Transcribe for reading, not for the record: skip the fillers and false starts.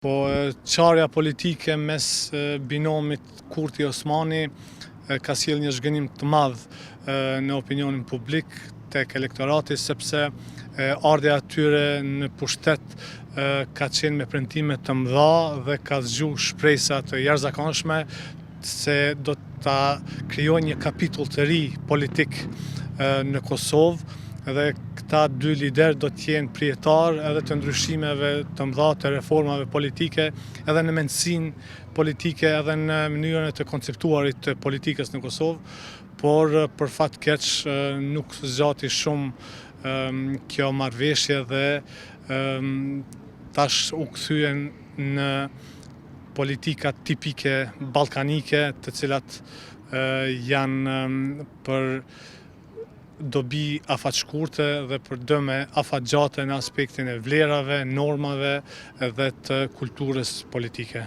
Po qarja politike mes binomit Kurti Osmani ka sjellë një zhgënjim të madh në opinionin publik tek elektorati, sepse ardha e tyre në pushtet ka qenë me premtime të mëdha dhe ka zgjuar shpresa të jashtëzakonshme se do ta krijojnë një kapitull të ri politik në Kosovë, dhe këta dy lider do të jenë prijetar edhe të ndryshimeve të mëdha, të reformave politike, edhe në mendësinë politike, edhe në mënyrën e të konceptuarit të politikës në Kosovë, por për fat keq nuk zgjati shumë kjo marrëveshje dhe tash u kthyen në politika tipike ballkanike, të cilat janë për dobi afatshkurte dhe për dëme afatgjate në aspektin e vlerave, normave dhe të kulturës politike.